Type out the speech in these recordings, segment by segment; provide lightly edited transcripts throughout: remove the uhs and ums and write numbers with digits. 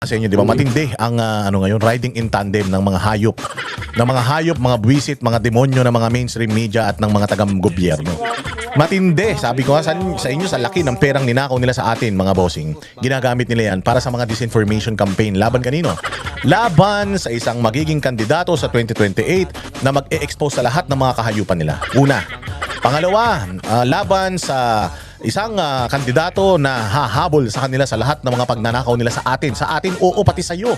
sa inyo, di ba? Matindi ang ngayon, riding in tandem ng mga hayop. Ng mga hayop, mga buwisit, mga demonyo ng mga mainstream media at ng mga taga-gobyerno. Matindi. Sabi ko nga sa inyo, sa laki ng perang ninakaw nila sa atin, mga bossing. Ginagamit nila yan para sa mga disinformation campaign. Laban kanino? Laban sa isang magiging kandidato sa 2028 na mag-e-expose sa lahat ng mga kahayupan nila. Una. Pangalawa, laban sa isang kandidato na hahabol sa kanila sa lahat ng mga pagnanakaw nila sa atin. Sa atin, oo, pati sa iyo.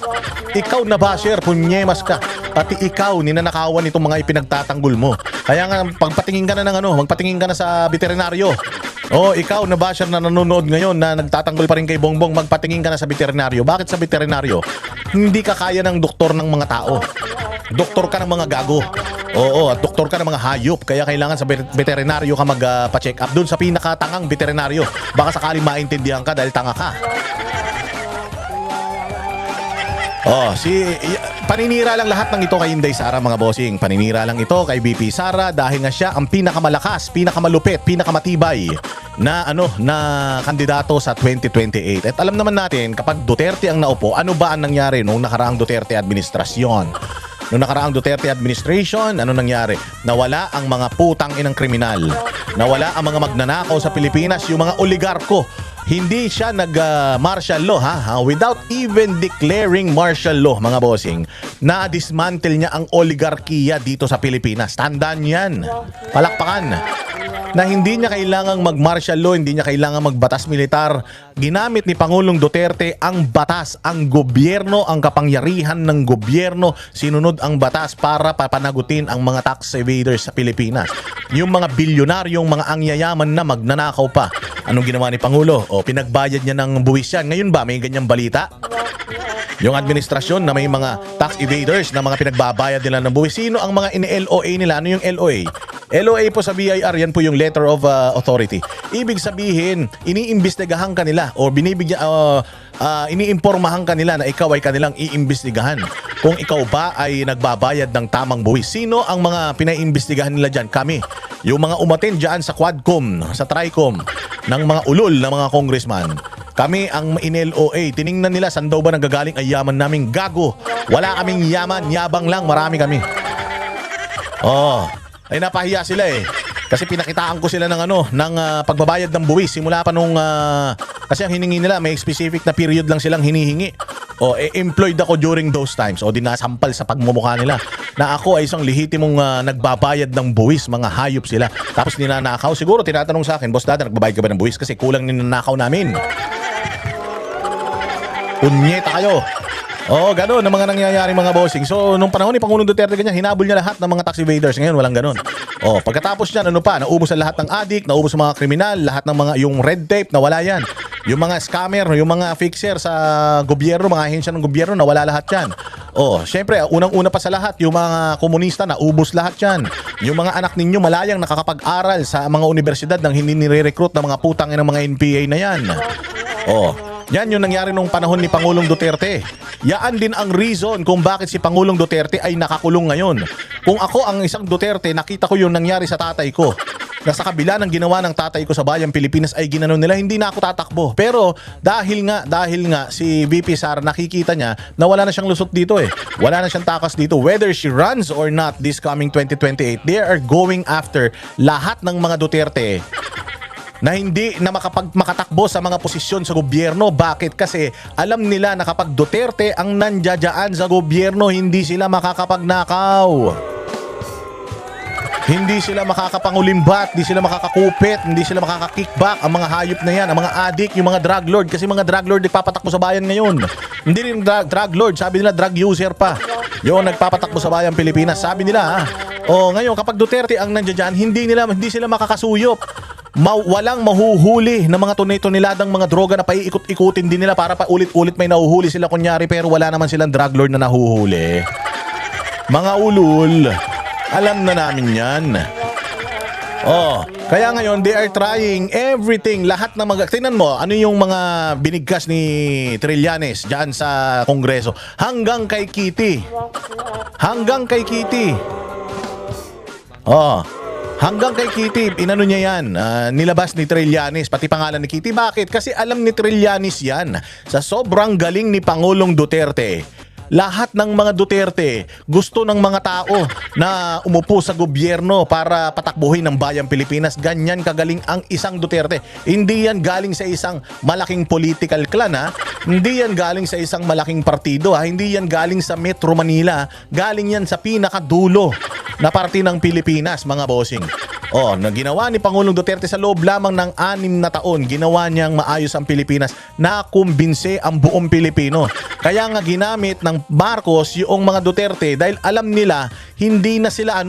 Ikaw na basher, punyemas ka. Pati ikaw, ninanakawan itong mga ipinagtatanggol mo. Kaya nga, pagpatingin ka na ng magpatingin ka na sa veterinaryo. Oh, ikaw na basher na nanonood ngayon na nagtatanggol pa rin kay Bongbong, magpatingin ka na sa veterinaryo. Bakit sa veterinaryo? Hindi ka kaya ng doktor ng mga tao. Doktor ka ng mga gago. Oo, at doktor ka ng mga hayop. Kaya kailangan sa veterinaryo ka magpa-check up. Doon sa pinakatangang veterinaryo. Baka sakaling maintindihan ka dahil tanga ka. Oh, paninira lang lahat ng ito kay Inday Sara, mga bossing. Paninira lang ito kay BP Sara dahil nga siya ang pinakamalakas, pinakamalupit, pinakamatibay na kandidato sa 2028. At alam naman natin, kapag Duterte ang naupo, ano ba ang nangyari nung nakaraang Duterte administrasyon? Noong nakaraang Duterte administration, ano nangyari? Nawala ang mga putang inang kriminal. Nawala ang mga magnanakaw sa Pilipinas, yung mga oligarko. Hindi siya nag-martial law, without even declaring martial law, mga bossing. Na-dismantle niya ang oligarkiya dito sa Pilipinas. Tandaan yan. Palakpakan. Na hindi niya kailangang mag-martial law, hindi niya kailangang magbatas militar. Ginamit ni Pangulong Duterte ang batas, ang gobyerno, ang kapangyarihan ng gobyerno. Sinunod ang batas para papanagutin ang mga tax evaders sa Pilipinas. Yung mga bilyonaryong mga angyayaman na magnanakaw pa. Anong ginawa ni Pangulo? O, pinagbayad niya ng buwis yan. Ngayon ba, may ganyang balita? Yung administrasyon na may mga tax evaders na mga pinagbabayad nila ng buwis. Sino ang mga in-LOA nila? Ano yung LOA? LOA po sa BIR, yan po yung letter of authority. Ibig sabihin, iniimbestigahan ka nila o binibigyan, iniimpormahan ka nila na ikaw ay kanilang iimbestigahan. Kung ikaw ba ay nagbabayad ng tamang buwis. Sino ang mga pinaiimbestigahan nila dyan? Kami. Yung mga umatin dyan sa Quadcom, sa Tricom, ng mga ulol na mga congressman. Kami ang in-LOA. Tiningnan nila saan daw ba nanggagaling ay yaman namin. Gago. Wala kaming yaman. Yabang lang. Marami kami. Oh. Ay napahiya sila eh. Kasi pinakitaan ko sila ng pagbabayad ng buwis simula pa nung kasi ang hiningi nila may specific na period lang silang hinihingi. O employed ako during those times. O dinasampal sa pagmumukha nila na ako ay isang lehitimong nagbabayad ng buwis, mga hayop sila. Tapos ninanakaw. Siguro tinatanong sa akin, Boss Dada, nagbabayad ka ba ng buwis? Kasi kulang ninanakaw namin. Punyeta kayo. Oo, gano'n ang mga nangyayari, mga bossing. So, nung panahon ni Pangulong Duterte ganyan, hinabol niya lahat ng mga tax evaders. Ngayon, walang gano'n. Oh, pagkatapos niyan, ano pa? Naubos ang lahat ng adik, naubos ang mga kriminal, lahat ng mga, yung red tape, nawala yan. Yung mga scammer, yung mga fixer sa gobyerno, mga ahensya ng gobyerno, nawala lahat yan. Oh, syempre, unang-una pa sa lahat, yung mga komunista, naubos lahat yan. Yung mga anak ninyo, malayang nakakapag-aral sa mga universidad nang hindi nire-recruit ng mga putang ng mga NPA na yan. Oh, yan yung nangyari nung panahon ni Pangulong Duterte. Yaan din ang reason kung bakit si Pangulong Duterte ay nakakulong ngayon. Kung ako ang isang Duterte, nakita ko yung nangyari sa tatay ko. Na sa kabila ng ginawa ng tatay ko sa bayang Pilipinas ay ginanon nila, hindi na ako tatakbo. Pero dahil nga si VP Sara nakikita niya na wala na siyang lusot dito eh. Wala na siyang takas dito. Whether she runs or not this coming 2028, they are going after lahat ng mga Duterte na hindi na makatakbo sa mga posisyon sa gobyerno. Bakit? Kasi alam nila na kapag Duterte ang nandiyadyaan sa gobyerno, hindi sila makakapagnakaw. Hindi sila makakapangulimbat, hindi sila makakakupit, hindi sila makakakickback. Ang mga hayop na yan, ang mga adik, yung mga drug lord. Kasi mga drug lord nagpapatakbo sa bayan ngayon. Hindi rin drug lord, sabi nila drug user pa. Yung nagpapatakbo sa bayan Pilipinas, sabi nila ngayon kapag Duterte ang nandiyan, hindi sila makakasuyop. Walang mahuhuli na mga tunay-tuniladang mga droga na paiikot-ikutin din nila para pa ulit-ulit may nahuhuli sila kunyari pero wala naman silang drug lord na nahuhuli. Mga ulul, alam na namin yan. Kaya ngayon they are trying everything, lahat ng tingnan mo, ano yung mga binigkas ni Trillanes diyan sa Kongreso hanggang kay Kitty. Hanggang kay Kitty, inano niya yan, nilabas ni Trillanes, pati pangalan ni Kitty. Bakit? Kasi alam ni Trillanes yan, sa sobrang galing ni Pangulong Duterte. Lahat ng mga Duterte gusto ng mga tao na umupo sa gobyerno para patakbuhin ng bayang Pilipinas. Ganyan kagaling ang isang Duterte. Hindi yan galing sa isang malaking political clan, ha? Hindi yan galing sa isang malaking partido, ha? Hindi yan galing sa Metro Manila. Galing yan sa pinakadulo na parte ng Pilipinas, mga bossing. Na ginawa ni Pangulong Duterte sa loob lamang ng 6 na taon, ginawa niyang maayos ang Pilipinas, nakumbinse ang buong Pilipino. Kaya nga ginamit ng Marcos yung mga Duterte dahil alam nila hindi na sila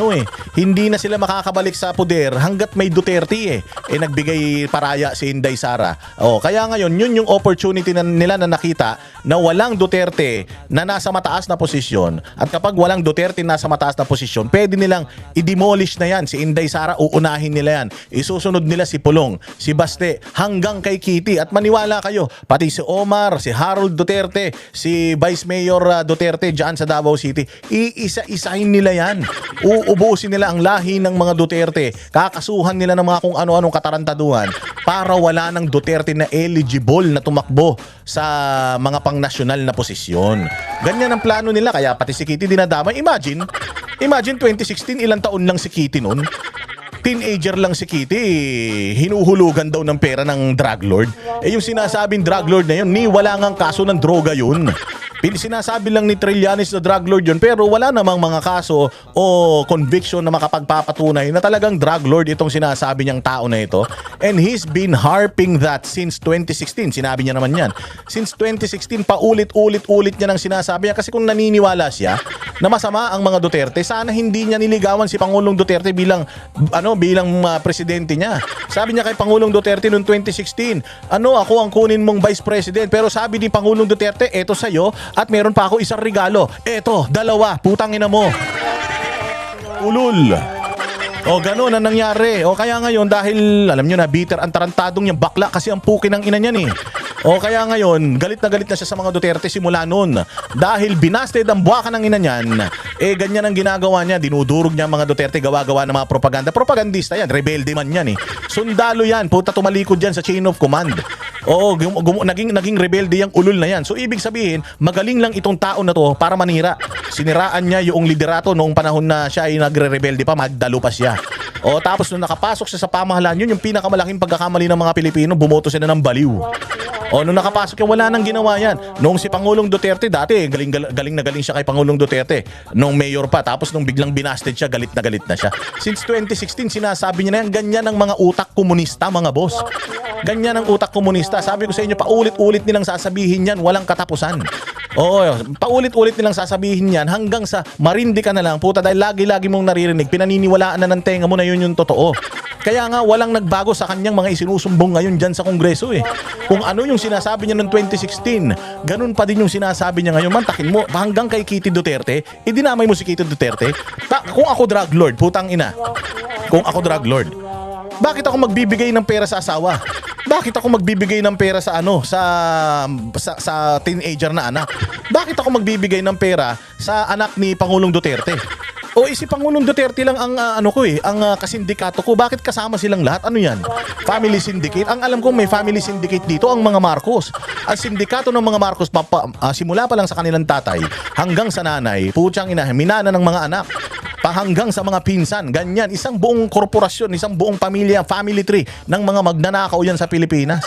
hindi na sila makakabalik sa poder hanggat may Duterte nagbigay paraya si Inday Sara. Kaya ngayon yun yung opportunity nila na nakita na walang Duterte na nasa mataas na posisyon, at kapag walang Duterte nasa mataas na posisyon, pwede nilang i-demolish na yan si Inday Sara, uunahin nila yan. Isusunod nila si Pulong, si Baste, hanggang kay Kitty. At maniwala kayo, pati si Omar, si Harold Duterte, si Vice Mayor Duterte dyan sa Davao City, iisa-isahin nila yan. Uubusin nila ang lahi ng mga Duterte. Kakasuhan nila ng mga kung ano-anong katarantaduhan para wala ng Duterte na eligible na tumakbo sa mga pang-nasyonal na posisyon. Ganyan ang plano nila, kaya pati si Kitty dinadamay. Imagine 2016, ilang taon lang si Kitty noon. Teenager lang si Kitty, hinuhulugan daw ng pera ng drug lord. Yung sinasabing drug lord na yun, wala ngang kaso ng droga yun. Sinasabi lang ni Trillanes na drug lord yun, pero wala namang mga kaso o conviction na makapagpapatunay na talagang drug lord itong sinasabi niyang tao na ito. And he's been harping that since 2016. Sinabi niya naman yan. Since 2016, paulit-ulit niya nang sinasabi niya, kasi kung naniniwala siya na masama ang mga Duterte, sana hindi niya niligawan si Pangulong Duterte bilang presidente niya. Sabi niya kay Pangulong Duterte noong 2016, ako ang kunin mong vice president, pero sabi ni Pangulong Duterte, eto sa'yo, at meron pa ako isang regalo. Eto, 2, putang ina mo. Ulul. Ganun ang nangyari. Kaya ngayon, dahil alam nyo na, bitter ang tarantadong niyang bakla kasi ang puki ng ina niyan kaya ngayon, galit na siya sa mga Duterte simula noon. Dahil binasted ang buwaka ng ina niyan, ganyan ang ginagawa niya. Dinudurog niya ang mga Duterte, gawa-gawa ng mga propaganda. Propagandista yan, rebelde man yan Sundalo yan, puta tumalikod yan sa chain of command. Naging rebelde yung ulul na yan. So ibig sabihin, magaling lang itong tao na to para manira. Siniraan niya yung liderato noong panahon na siya ay nagre-rebelde pa, magdalo pa siya. Tapos nung nakapasok siya sa pamahalaan, yun yung pinakamalaking pagkakamali ng mga Pilipino, bumoto sila ng baliw. Nung nakapasok yan, wala nang ginawa yan. Noong si Pangulong Duterte, dati galing na galing siya kay Pangulong Duterte. Noong mayor pa, tapos nung biglang binasted siya, galit na siya. Since 2016, sinasabi niya na yan, ganyan ang mga utak komunista, mga boss. Ganyan ang utak komunista. Sabi ko sa inyo, paulit-ulit nilang sasabihin yan, walang katapusan. Paulit-ulit nilang sasabihin yan hanggang sa marindi ka na lang, puta, dahil lagi-lagi mong naririnig, pinaniniwalaan na ng tenga mo na yun yung totoo. Kaya nga walang nagbago sa kanyang mga isinusumbong ngayon dyan sa Kongreso Kung ano yung sinasabi niya noong 2016, ganun pa din yung sinasabi niya ngayon. Mantakin mo, hanggang kay Kitty Duterte, idinamay mo si Kitty Duterte. Kung ako drug lord, putang ina. Kung ako drug lord, bakit ako magbibigay ng pera sa asawa? Bakit ako magbibigay ng pera sa sa teenager na anak? Bakit ako magbibigay ng pera sa anak ni Pangulong Duterte? Si Pangulong Duterte lang ang ang kasindikato ko. Bakit kasama silang lahat? Ano yan? Family syndicate? Ang alam ko may family syndicate dito ang mga Marcos. Ang sindikato ng mga Marcos, simula pa lang sa kanilang tatay hanggang sa nanay, putyang ina, minana ng mga anak. Hanggang sa mga pinsan, ganyan, isang buong korporasyon, isang buong pamilya, family tree ng mga magnanakaw yan sa Pilipinas.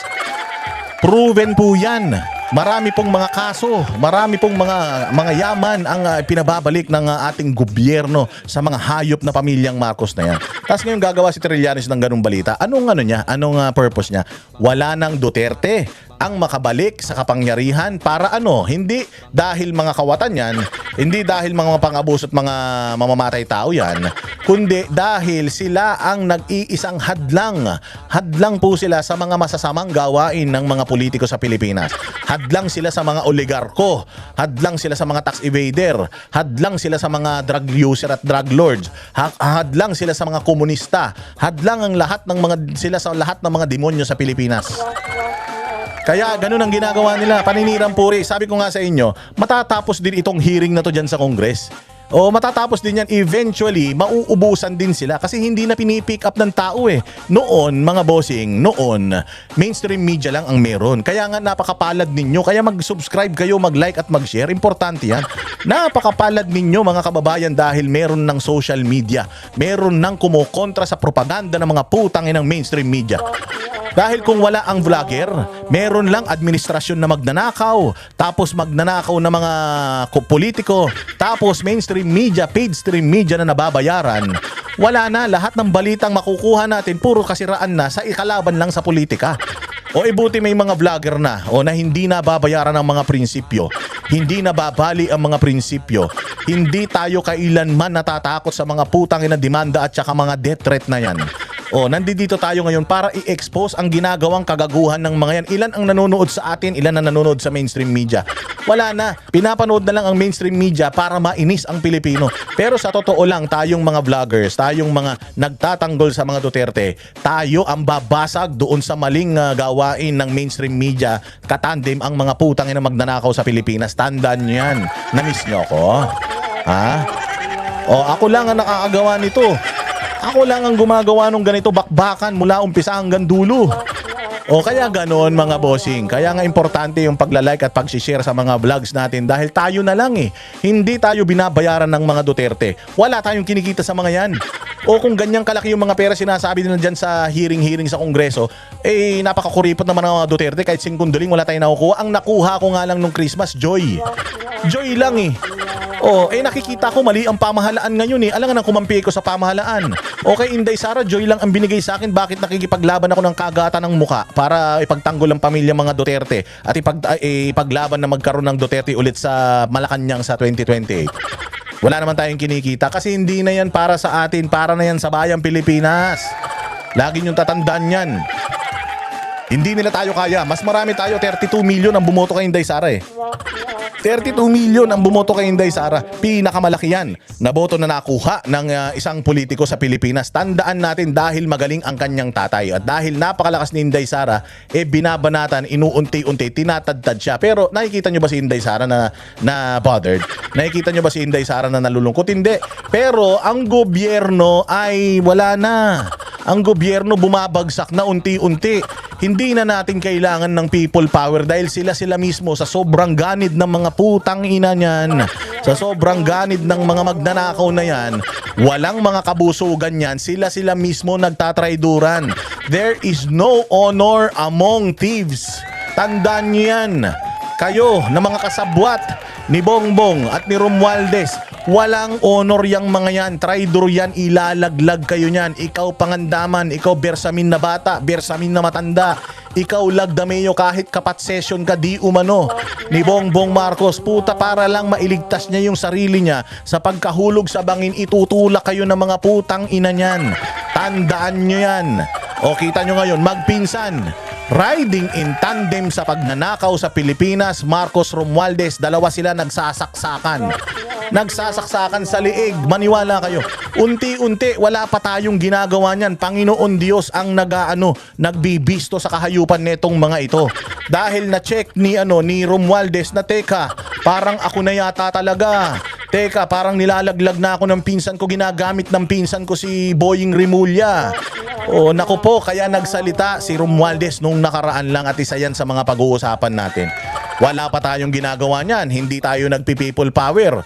Proven po yan. Marami pong mga kaso, marami pong mga yaman ang pinababalik ng ating gobyerno sa mga hayop na pamilyang Marcos na yan. Tapos ngayon gagawa si Trillanes ng ganung balita. Anong purpose niya? Wala nang Duterte ang makabalik sa kapangyarihan para hindi dahil mga kawatan yan, hindi dahil mga pang-abuso at mga mamamatay tao yan, kundi dahil sila ang nag-iisang hadlang po sila sa mga masasamang gawain ng mga politiko sa Pilipinas. Hadlang sila sa mga oligarko, hadlang sila sa mga tax evader, hadlang sila sa mga drug user at drug lords, hadlang sila sa mga komunista, hadlang ang sila sa lahat ng mga demonyo sa Pilipinas. Kaya ganun ang ginagawa nila, paninirang puri. Sabi ko nga sa inyo, matatapos din itong hearing na to dyan sa Congress. O matatapos din yan eventually, mauubusan din sila kasi hindi na pinipick up ng tao eh. Noon, mga bossing, noon, mainstream media lang ang meron. Kaya nga napakapalad ninyo. Kaya mag-subscribe kayo, mag-like at mag-share. Importante yan. Napakapalad ninyo mga kababayan dahil meron ng social media. Meron ng kumukontra sa propaganda ng mga putang inang mainstream media. Dahil kung wala ang vlogger, meron lang administrasyon na magnanakaw, tapos magnanakaw na mga politiko, tapos mainstream media, paid stream media na nababayaran. Wala na, lahat ng balitang makukuha natin puro kasiraan na sa ikalaban lang sa politika. O ibuti may mga vlogger na o na hindi na babayaran ang mga prinsipyo, hindi na babali ang mga prinsipyo, hindi tayo kailanman natatakot sa mga putang ina demanda at saka mga death threat na yan. O, nandito tayo ngayon para i-expose ang ginagawang kagaguhan ng mga yan. Ilan ang nanonood sa atin, ilan ang nanonood sa mainstream media. Wala na. Pinapanood na lang ang mainstream media para mainis ang Pilipino. Pero sa totoo lang, tayong mga vloggers, tayong mga nagtatanggol sa mga Duterte, tayo ang babasag doon sa maling gawain ng mainstream media. Katandem ang mga putang ina magnanakaw sa Pilipinas. Tandaan nyo yan. Na-miss nyo ako? Ha? O, ako lang ang nakakagawa nito. Ako lang ang gumagawa ng ganito bakbakan mula umpisa hanggang dulo. O kaya ganoon mga bossing. Kaya nga importante yung pagla-like at pag-share sa mga vlogs natin dahil tayo na lang eh. Hindi tayo binabayaran ng mga Duterte. Wala tayong kinikita sa mga yan. O kung ganyang kalaki yung mga pera sinasabi nila dyan sa hearing sa Kongreso, eh napakakuripot naman ng mga Duterte kahit singkunduling wala tayong nakukuha. Ang nakuha ko nga lang nung Christmas, joy. Joy lang eh. Oh, nakikita ko mali ang pamahalaan ngayon eh. Alangan ang kumampi ko sa pamahalaan. Okay, Inday Sara, joy lang ang binigay sa akin. Bakit nakikipaglaban ako ng kagatan ng muka para ipagtanggol ang pamilya mga Duterte at ipaglaban na magkaroon ng Duterte ulit sa Malacanang sa 2028? Wala naman tayong kinikita kasi hindi na yan para sa atin, para na yan sa bayang Pilipinas. Lagi niyong tatandaan yan. Hindi nila tayo kaya. Mas marami tayo, 32 million ang bumoto kay Inday Sara eh. 32 million ang bumoto kay Inday Sara. Pinakamalaki yan na boto na nakuha ng isang politiko sa Pilipinas. Tandaan natin dahil magaling ang kanyang tatay at dahil napakalakas ni Inday Sara, binabanatan, inuunti-unti, tinatadtad siya. Pero nakikita nyo ba si Inday Sara na bothered? Nakikita nyo ba si Inday Sara na nalulungkot? Hindi. Pero ang gobyerno ay wala na. Ang gobyerno bumabagsak na unti-unti. Hindi na natin kailangan ng people power dahil sila mismo sa sobrang ganid ng mga putang ina niyan, sa sobrang ganid ng mga magnanakaw na yan, walang mga kabusugan yan, sila mismo nagtatrayduran. There is no honor among thieves. Tandaan niyo yan. Kayo na mga kasabwat ni Bongbong at ni Romualdez, walang honor yang mga yan. Traidor yan, ilalaglag kayo niyan. Ikaw pangandaman, ikaw bersamin na bata, bersamin na matanda, ikaw lagdameyo kahit kapat session ka di umano ni Bongbong Marcos. Puta, para lang mailigtas niya yung sarili niya sa pagkahulog sa bangin, itutulak kayo ng mga putang ina niyan. Tandaan nyo yan. O kita nyo ngayon, magpinsan, riding in tandem sa pagnanakaw sa Pilipinas, Marcos Romualdez, dalawa sila nagsasaksakan. Nagsasaksakan sa liig, maniwala kayo. Unti-unti, wala pa tayong ginagawa niyan. Panginoon Diyos ang nagbibisto sa kahayupan netong mga ito. Dahil na-check ni Romualdez na teka, parang ako na yata talaga. Teka, parang nilalaglag na ako ng pinsan ko, ginagamit ng pinsan ko si Boying Rimulya. O naku po, kaya nagsalita si Romualdez nung nakaraan lang at isa yan sa mga pag-uusapan natin. Wala pa tayong ginagawa niyan. Hindi tayo nagpi-people power.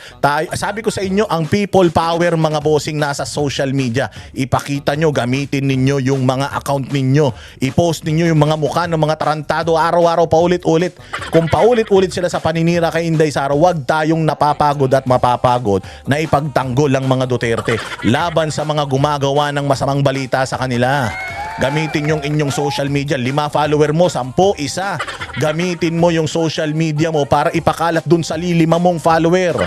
Sabi ko sa inyo, ang people power mga bossing nasa social media. Ipakita nyo, gamitin ninyo yung mga account ninyo. I-post ninyo yung mga mukha ng mga tarantado araw-araw paulit-ulit. Kung paulit-ulit sila sa paninira kay Inday Sara, wag tayong napapagod at mapapagod na ipagtanggol ang mga Duterte laban sa mga gumagawa ng masamang balita sa kanila. Gamitin yung inyong social media. 5 follower mo, 10, 1. Gamitin mo yung social media mo para ipakalat dun sa 5 mong follower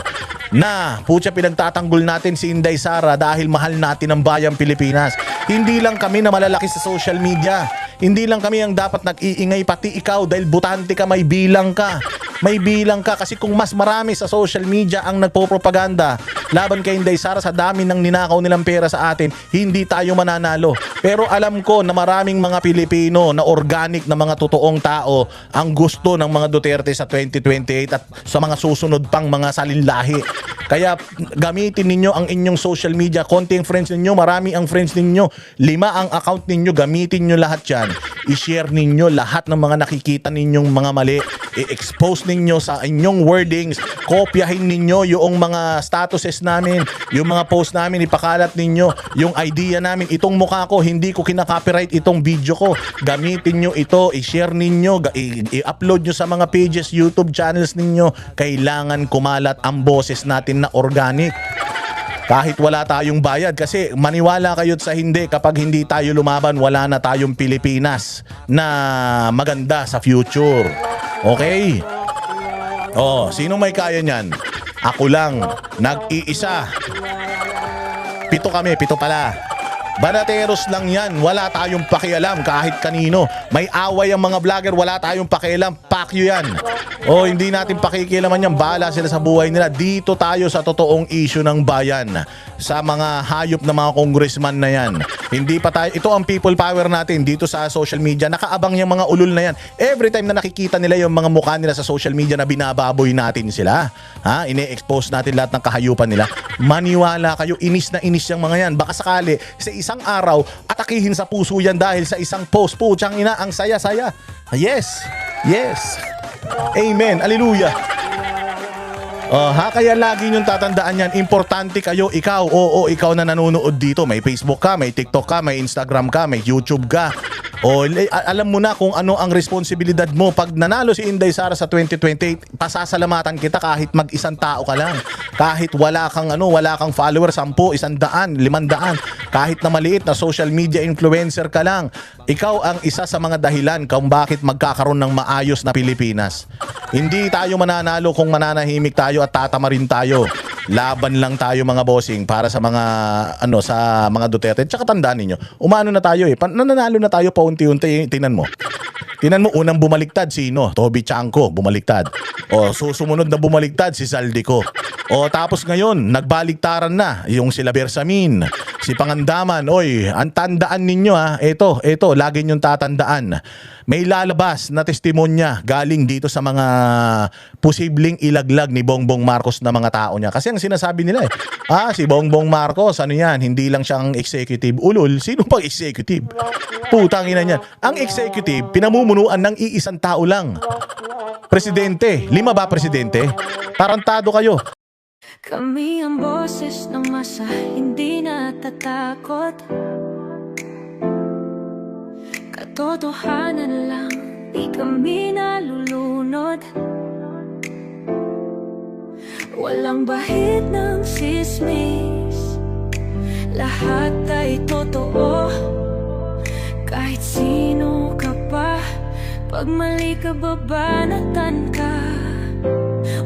na putya pinagtatanggol natin si Inday Sara dahil mahal natin ang bayang Pilipinas. Hindi lang kami na malalaki sa social media. Hindi lang kami ang dapat nag-iingay, pati ikaw dahil butante ka, may bilang ka. May bilang ka kasi kung mas marami sa social media ang nagpo-propaganda laban kay Inday Sara sa dami ng ninakaw nilang pera sa atin, hindi tayo mananalo. Pero alam ko na maraming mga Pilipino na organic na mga totoong tao ang gusto ng mga Duterte sa 2028 at sa mga susunod pang mga salinlahi. Kaya gamitin ninyo ang inyong social media. Konti ang friends ninyo, marami ang friends ninyo, 5 ang account ninyo, gamitin nyo lahat yan. I-share ninyo lahat ng mga nakikita ninyong mga mali. I-expose ninyo sa inyong wordings. Kopyahin ninyo yung mga statuses namin, yung mga post namin, ipakalat ninyo yung idea namin. Itong mukha ko, hindi ko kinaka-copyright itong video ko. Gamitin nyo ito, i-share ninyo, i-upload nyo sa mga pages, YouTube channels ninyo. Kailangan kumalat ang boses natin na organic. Kahit wala tayong bayad, kasi maniwala kayo sa hindi, kapag hindi tayo lumaban, wala na tayong Pilipinas na maganda sa future. Okay? Oh, sino may kaya niyan? Ako lang, nag-iisa. 7 kami, 7 pala. Banateros lang yan, wala tayong pakialam kahit kanino. May away ang mga vlogger, wala tayong pakialam, pakyo yan. O hindi natin pakikialaman yan, bahala sila sa buhay nila. Dito tayo sa totoong issue ng bayan, sa mga hayop na mga congressman na yan. Hindi pa tayo, ito ang people power natin dito sa social media. Nakaabang yung mga ulol na yan. Every time na nakikita nila yung mga mukha nila sa social media na binababoy natin sila, ha, ine-expose natin lahat ng kahayupan nila. Maniwala kayo, inis na inis yung mga yan. Baka sakali sa isang araw atakihin sa puso yan dahil sa isang post. Putsang ina, ang saya-saya. Yes, yes, amen, hallelujah. Kaya lagi niyong tatandaan yan, importante kayo, ikaw, oo, ikaw na nanonood dito, may Facebook ka, may TikTok ka, may Instagram ka, may YouTube ka. Alam mo na kung ano ang responsibilidad mo. Pag nanalo si Inday Sara sa 2028, pasasalamatan kita kahit mag-isang tao ka lang. Kahit wala kang wala kang follower, 10, 100, 500, kahit na maliit na social media influencer ka lang. Ikaw ang isa sa mga dahilan kung bakit magkakaroon ng maayos na Pilipinas. Hindi tayo mananalo kung mananahimik tayo at tatama rin tayo. Laban lang tayo mga bossing para sa mga sa mga Duterte. Tsaka tandaan niyo, umano na tayo nananalo na tayo paunti-unti. Tingnan mo, unang bumaliktad sino? Toby Chanko bumaliktad. Susunod na bumaliktad si Saldico. Tapos ngayon nagbaliktaran na yung sila Bersamin, si Pangandaman. Ang tandaan ninyo ito lagi niyong tatandaan. May lalabas na testimonya galing dito sa mga posibleng ilaglag ni Bongbong Marcos na mga tao niya. Kasi ang sinasabi nila si Bongbong Marcos, hindi lang siyang executive ulol. Sino pang executive? Putang ina niyan. Ang executive, pinamumunuan ng iisang tao lang. Presidente. 5 ba presidente? Tarantado kayo. Kami ang boses ng masa, hindi natatakot. Katotohanan lang, di kami nalulunod. Walang bahid ng sismis, lahat ay totoo. Kahit sino ka pa, pag mali ka babanatan ka.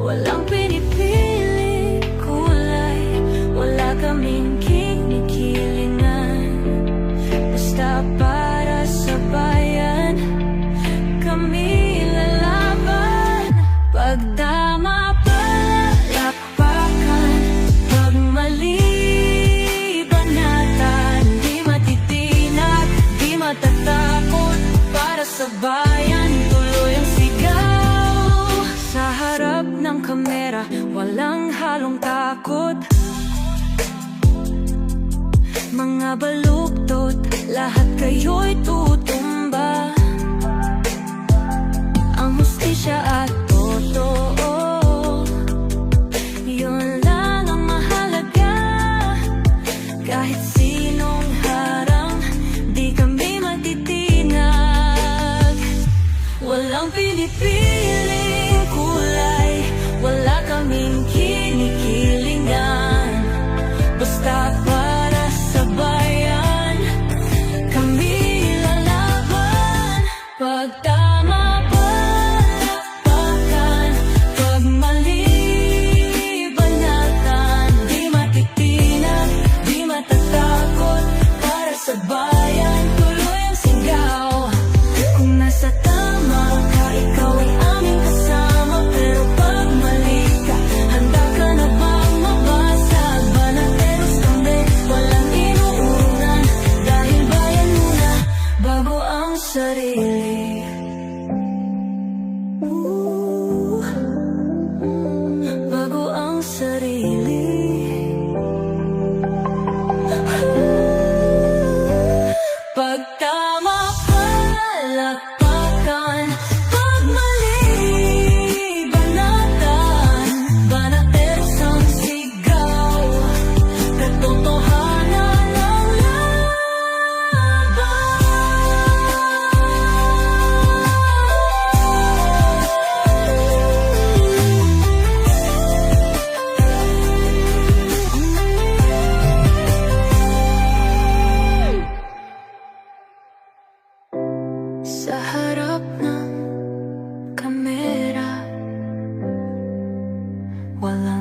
Walang pinipili kulay, wala kaming kinikilingan. Basta para sa bayan, kami lalaban. Pag tama palapakan, pag mali banatan. Di matitinag, di matatakot, para sa bayan tuloy ang sigaw. Sa harap ng kamera, walang halong takot. Mga baluktot, lahat kayo'y tutumba. Ang hustisya at totoo, yun lang ang mahalaga. Kahit sinong harang, di kami matitinag. Walang pinipiling kulay, wala kaming kinikilingan. Basta para sa bayan, kami lalaban. Pag tama palapakan, pag mali banatan. Di matitinag, di matatakot, para sa bayan tuloy ang sigaw. Kung nasa tama ka, ikaw ay aming kasama. Pero pag mali ka, handa walang